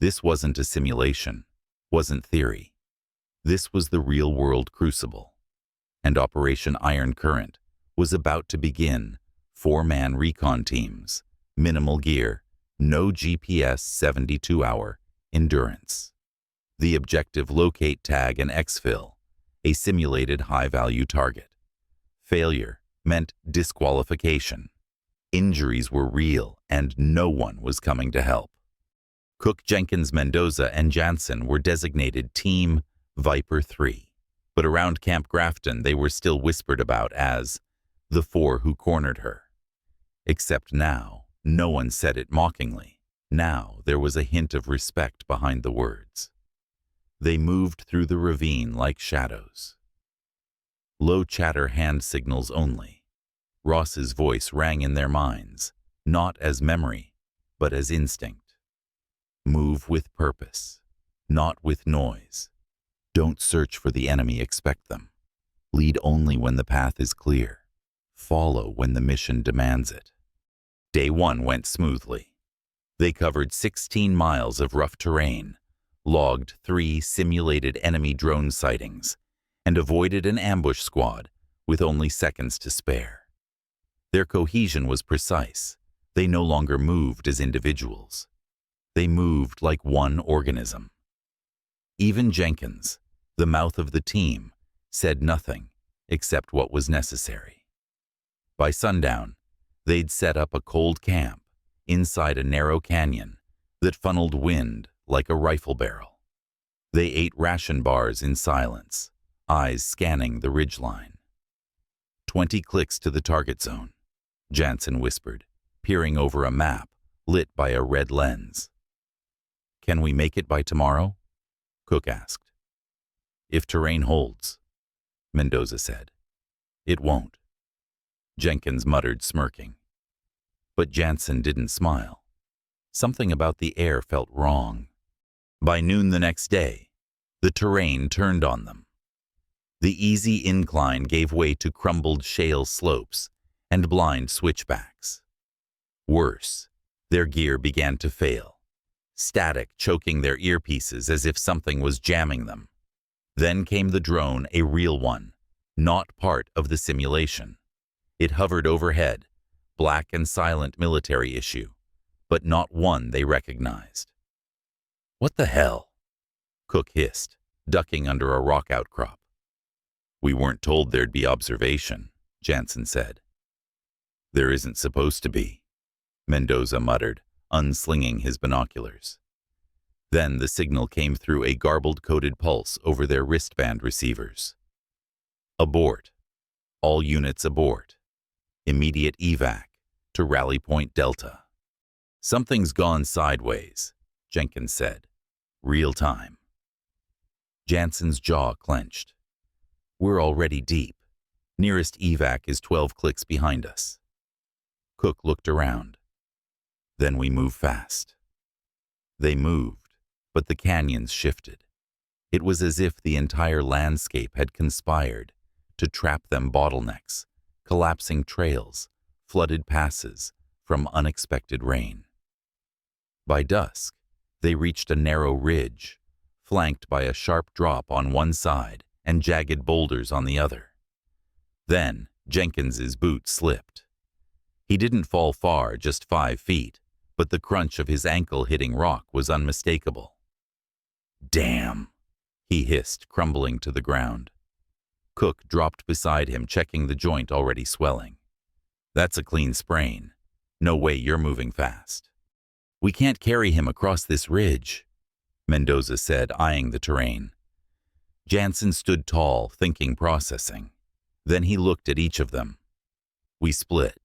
This wasn't a simulation, wasn't theory. This was the real-world crucible, and Operation Iron Current was about to begin. 4-man recon teams, minimal gear, no GPS, 72-hour endurance. The objective: locate, tag, and exfil a simulated high-value target. Failure meant disqualification. Injuries were real, and no one was coming to help. Cook, Jenkins, Mendoza, and Jansen were designated Team Viper 3, but around Camp Grafton they were still whispered about as the 4 who cornered her. Except now, no one said it mockingly. Now there was a hint of respect behind the words. They moved through the ravine like shadows. Low chatter, hand signals only. Ross's voice rang in their minds, not as memory, but as instinct. Move with purpose, not with noise. Don't search for the enemy, expect them. Lead only when the path is clear. Follow when the mission demands it. Day 1 went smoothly. They covered 16 miles of rough terrain, logged 3 simulated enemy drone sightings, and avoided an ambush squad with only seconds to spare. Their cohesion was precise. They no longer moved as individuals. They moved like one organism. Even Jenkins, the mouth of the team, said nothing except what was necessary. By sundown, they'd set up a cold camp inside a narrow canyon that funneled wind like a rifle barrel. They ate ration bars in silence, eyes scanning the ridgeline. 20 clicks to the target zone, Jansen whispered, peering over a map lit by a red lens. Can we make it by tomorrow? Cook asked. If terrain holds, Mendoza said. It won't. Jenkins muttered, smirking. But Jansen didn't smile. Something about the air felt wrong. By noon the next day, the terrain turned on them. The easy incline gave way to crumbled shale slopes and blind switchbacks. Worse, their gear began to fail, static choking their earpieces as if something was jamming them. Then came the drone, a real one, not part of the simulation. It hovered overhead, black and silent military issue, but not one they recognized. What the hell? Cook hissed, ducking under a rock outcrop. We weren't told there'd be observation, Jansen said. There isn't supposed to be, Mendoza muttered, unslinging his binoculars. Then the signal came through a garbled coded pulse over their wristband receivers. Abort. All units abort. Immediate evac to Rally Point Delta. Something's gone sideways, Jenkins said. Real time. Jansen's jaw clenched. We're already deep. Nearest evac is 12 clicks behind us. Cook looked around. Then we move fast. They moved, but the canyons shifted. It was as if the entire landscape had conspired to trap them: bottlenecks, collapsing trails, flooded passes from unexpected rain. By dusk, they reached a narrow ridge, flanked by a sharp drop on one side and jagged boulders on the other. Then Jenkins's boot slipped. He didn't fall far, just 5 feet, but the crunch of his ankle hitting rock was unmistakable. Damn, he hissed, crumbling to the ground. Cook dropped beside him, checking the joint already swelling. That's a clean sprain. No way you're moving fast. We can't carry him across this ridge, Mendoza said, eyeing the terrain. Jansen stood tall, thinking, processing. Then he looked at each of them. We split.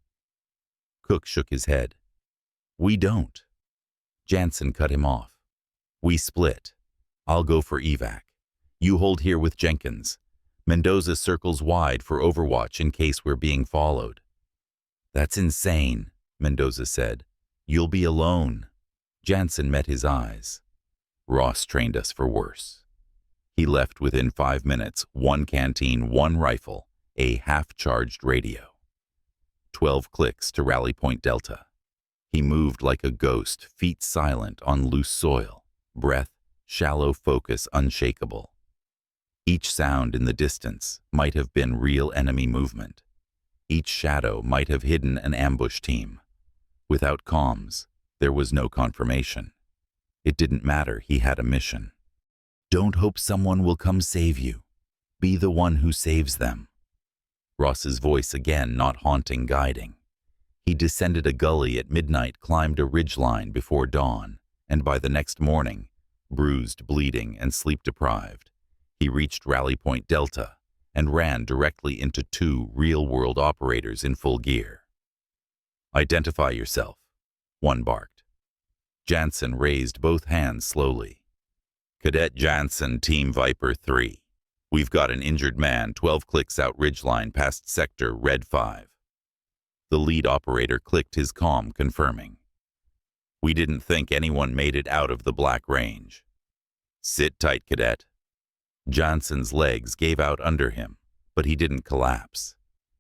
Cook shook his head. We don't. Jansen cut him off. We split. I'll go for evac. You hold here with Jenkins. Mendoza circles wide for overwatch in case we're being followed. That's insane, Mendoza said. You'll be alone. Jansen met his eyes. Ross trained us for worse. He left within 5 minutes, 1 canteen, 1 rifle, a half-charged radio. 12 clicks to Rally Point Delta. He moved like a ghost, feet silent on loose soil, breath, shallow focus unshakable. Each sound in the distance might have been real enemy movement. Each shadow might have hidden an ambush team. Without comms, there was no confirmation. It didn't matter, he had a mission. Don't hope someone will come save you. Be the one who saves them. Ross's voice again, not haunting, guiding. He descended a gully at midnight, climbed a ridgeline before dawn, and by the next morning, bruised, bleeding, and sleep-deprived, he reached Rally Point Delta and ran directly into 2 real-world operators in full gear. Identify yourself, one barked. Jansen raised both hands slowly. Cadet Jansen, Team Viper 3. We've got an injured man 12 clicks out ridgeline past sector Red 5. The lead operator clicked his comm, confirming. We didn't think anyone made it out of the Black Range. Sit tight, cadet. Jansen's legs gave out under him, but he didn't collapse.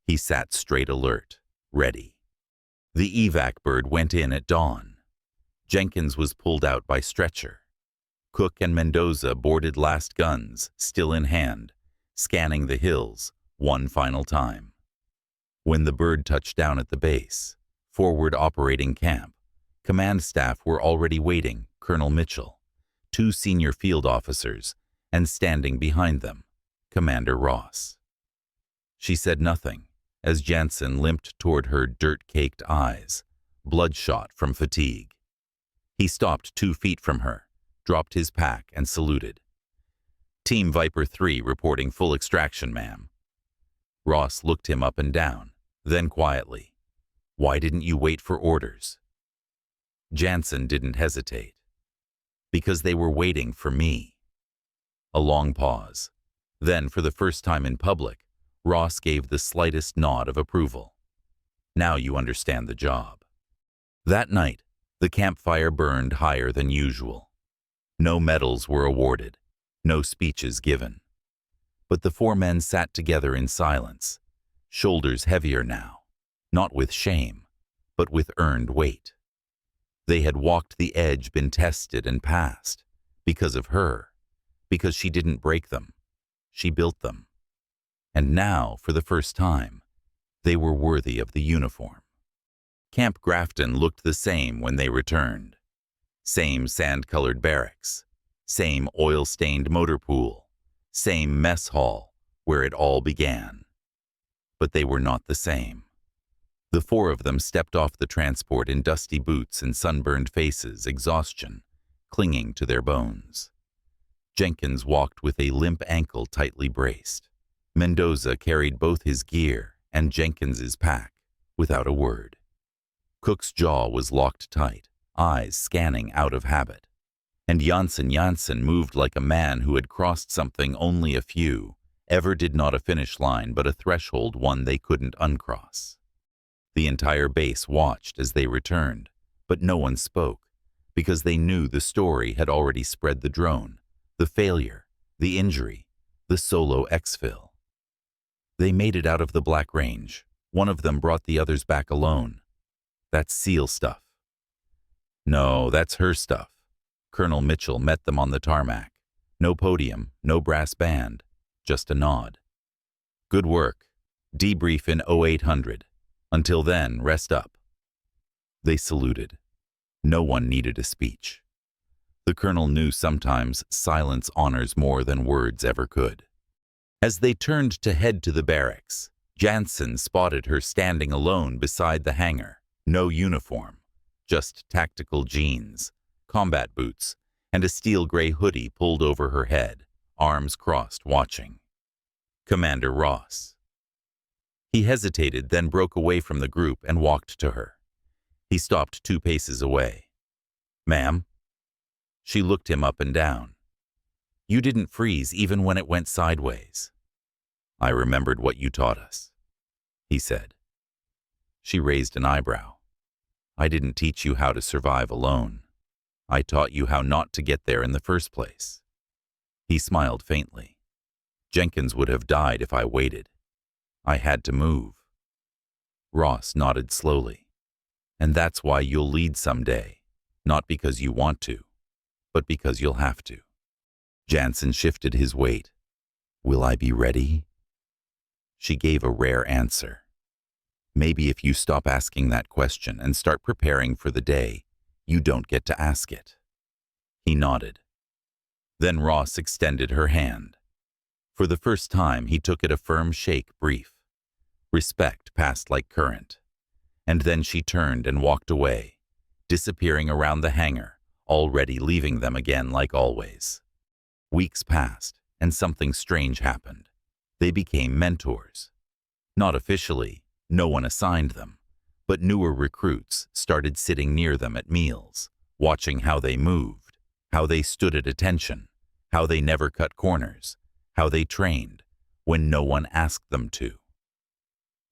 He sat straight, alert, ready. The evac bird went in at dawn. Jenkins was pulled out by stretcher. Cook and Mendoza boarded last guns, still in hand, scanning the hills one final time. When the bird touched down at the base, forward operating camp, command staff were already waiting, Colonel Mitchell, 2 senior field officers, and standing behind them, Commander Ross. She said nothing as Jansen limped toward her dirt-caked eyes, bloodshot from fatigue. He stopped 2 feet from her, dropped his pack, and saluted. Team Viper 3 reporting full extraction, ma'am. Ross looked him up and down, then quietly. Why didn't you wait for orders? Jansen didn't hesitate. Because they were waiting for me. A long pause. Then, for the first time in public, Ross gave the slightest nod of approval. Now you understand the job. That night, the campfire burned higher than usual. No medals were awarded, no speeches given. But the 4 men sat together in silence, shoulders heavier now, not with shame, but with earned weight. They had walked the edge, been tested and passed, because of her, because she didn't break them, she built them. And now, for the first time, they were worthy of the uniform. Camp Grafton looked the same when they returned. Same sand-colored barracks, same oil-stained motor pool, same mess hall where it all began. But they were not the same. The 4 of them stepped off the transport in dusty boots and sunburned faces, exhaustion clinging to their bones. Jenkins walked with a limp ankle tightly braced. Mendoza carried both his gear and Jenkins's pack without a word. Cook's jaw was locked tight, eyes scanning out of habit. And Jansen moved like a man who had crossed something only a few ever did, not a finish line but a threshold one they couldn't uncross. The entire base watched as they returned, but no one spoke, because they knew the story had already spread. The drone, the failure, the injury, the solo exfil. They made it out of the Black Range. One of them brought the others back alone. That's SEAL stuff. No, that's her stuff. Colonel Mitchell met them on the tarmac. No podium, no brass band, just a nod. Good work. Debrief in 0800. Until then, rest up. They saluted. No one needed a speech. The colonel knew sometimes silence honors more than words ever could. As they turned to head to the barracks, Jansen spotted her standing alone beside the hangar. No uniform, just tactical jeans, combat boots, and a steel gray hoodie pulled over her head, arms crossed, watching. Commander Ross. He hesitated, then broke away from the group and walked to her. He stopped 2 paces away. Ma'am? She looked him up and down. You didn't freeze even when it went sideways. I remembered what you taught us, he said. She raised an eyebrow. I didn't teach you how to survive alone. I taught you how not to get there in the first place. He smiled faintly. Jenkins would have died if I waited. I had to move. Ross nodded slowly. And that's why you'll lead someday, not because you want to, but because you'll have to. Jansen shifted his weight. Will I be ready? She gave a rare answer. Maybe if you stop asking that question and start preparing for the day, you don't get to ask it. He nodded. Then Ross extended her hand. For the first time, he took it a firm shake, brief. Respect passed like current. And then she turned and walked away, disappearing around the hangar, already leaving them again like always. Weeks passed, and something strange happened. They became mentors. Not officially, no one assigned them, but newer recruits started sitting near them at meals, watching how they moved, how they stood at attention, how they never cut corners, how they trained when no one asked them to.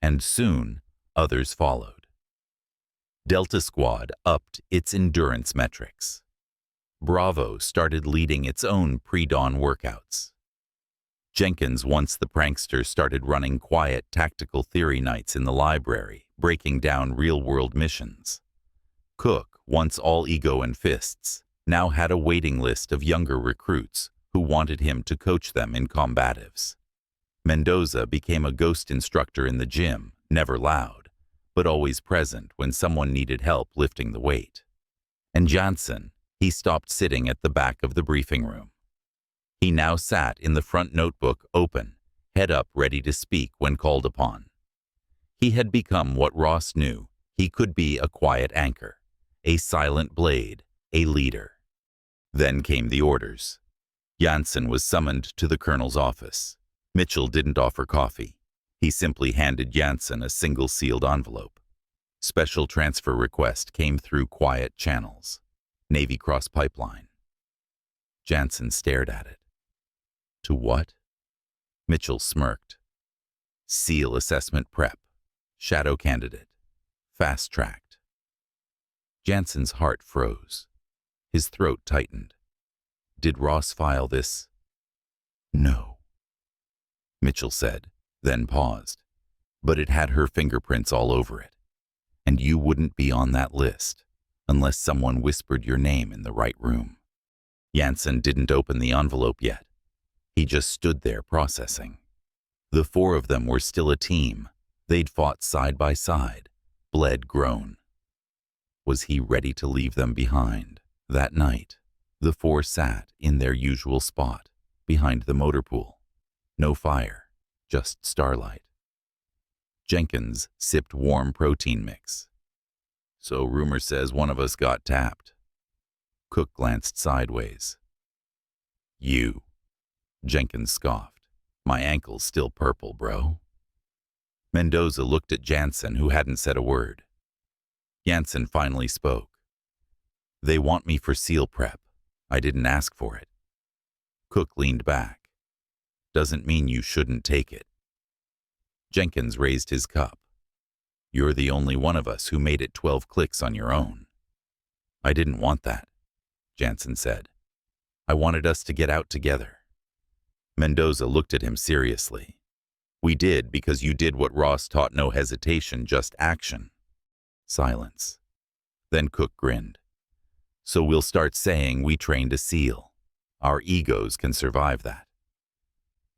And soon, others followed. Delta Squad upped its endurance metrics. Bravo started leading its own pre-dawn workouts. Jenkins, once the prankster, started running quiet tactical theory nights in the library, breaking down real-world missions. Cook, once all ego and fists, now had a waiting list of younger recruits who wanted him to coach them in combatives. Mendoza became a ghost instructor in the gym, never loud, but always present when someone needed help lifting the weight. And Jansen, he stopped sitting at the back of the briefing room. He now sat in the front, notebook open, head up, ready to speak when called upon. He had become what Ross knew he could be: a quiet anchor, a silent blade, a leader. Then came the orders. Jansen was summoned to the colonel's office. Mitchell didn't offer coffee. He simply handed Jansen a single sealed envelope. Special transfer request came through quiet channels. Navy Cross Pipeline. Jansen stared at it. To what? Mitchell smirked. SEAL assessment prep. Shadow candidate. Fast-tracked. Jansen's heart froze. His throat tightened. Did Ross file this? No, Mitchell said, then paused. But it had her fingerprints all over it. And you wouldn't be on that list unless someone whispered your name in the right room. Jansen didn't open the envelope yet. He just stood there processing. The four of them were still a team. They'd fought side by side, bled, grown. Was he ready to leave them behind? That night, the four sat in their usual spot, behind the motor pool. No fire, just starlight. Jenkins sipped warm protein mix. So rumor says one of us got tapped. Cook glanced sideways. You, Jenkins scoffed. My ankle's still purple, bro. Mendoza looked at Jansen, who hadn't said a word. Jansen finally spoke. They want me for SEAL prep. I didn't ask for it. Cook leaned back. Doesn't mean you shouldn't take it. Jenkins raised his cup. You're the only one of us who made it 12 clicks on your own. I didn't want that, Jansen said. I wanted us to get out together. Mendoza looked at him seriously. We did because you did what Ross taught: no hesitation, just action. Silence. Then Cook grinned. So we'll start saying we trained a SEAL. Our egos can survive that.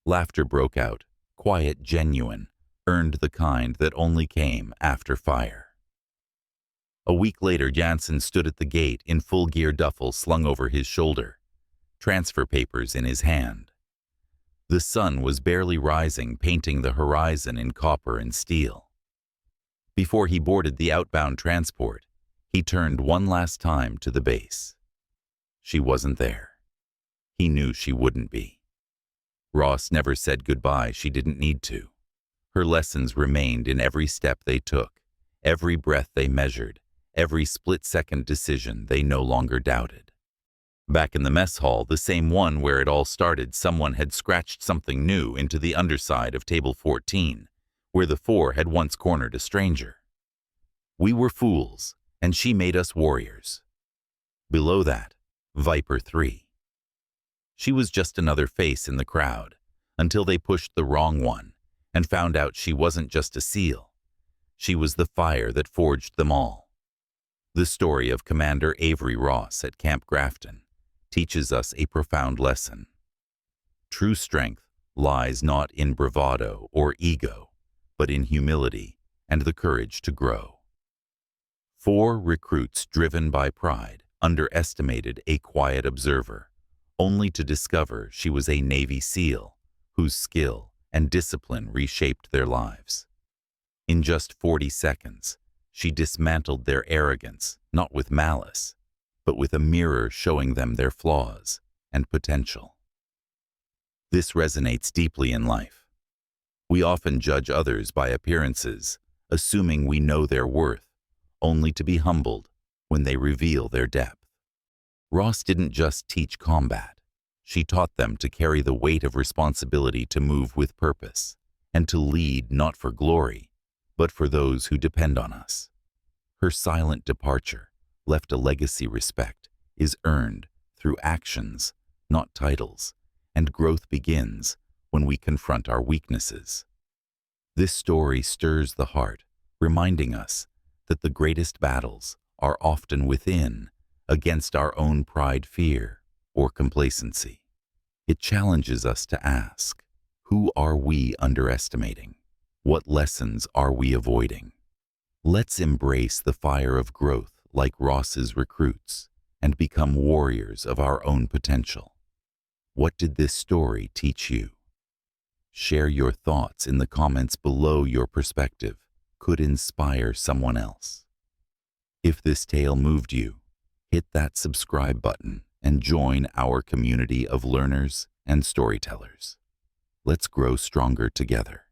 Laughter broke out, quiet, genuine, earned, the kind that only came after fire. A week later, Jansen stood at the gate in full gear, duffel slung over his shoulder, transfer papers in his hand. The sun was barely rising, painting the horizon in copper and steel. Before he boarded the outbound transport, he turned one last time to the base. She wasn't there. He knew she wouldn't be. Ross never said goodbye. She didn't need to. Her lessons remained in every step they took, every breath they measured, every split-second decision they no longer doubted. Back in the mess hall, the same one where it all started, someone had scratched something new into the underside of table 14, where the four had once cornered a stranger. We were fools, and she made us warriors. Below that, Viper 3. She was just another face in the crowd, until they pushed the wrong one and found out she wasn't just a SEAL. She was the fire that forged them all. The story of Commander Avery Ross at Camp Grafton teaches us a profound lesson. True strength lies not in bravado or ego, but in humility and the courage to grow. 4 recruits driven by pride underestimated a quiet observer, only to discover she was a Navy SEAL whose skill and discipline reshaped their lives. In just 40 seconds, she dismantled their arrogance, not with malice, but with a mirror showing them their flaws and potential. This resonates deeply in life. We often judge others by appearances, assuming we know their worth, only to be humbled when they reveal their depth. Ross didn't just teach combat. She taught them to carry the weight of responsibility, to move with purpose, and to lead not for glory, but for those who depend on us. Her silent departure left a legacy. Respect is earned through actions, not titles, and growth begins when we confront our weaknesses. This story stirs the heart, reminding us that the greatest battles are often within, against our own pride, fear, or complacency. It challenges us to ask, who are we underestimating? What lessons are we avoiding? Let's embrace the fire of growth like Ross's recruits and become warriors of our own potential. What did this story teach you? Share your thoughts in the comments below. Your perspective could inspire someone else. If this tale moved you, hit that subscribe button and join our community of learners and storytellers. Let's grow stronger together.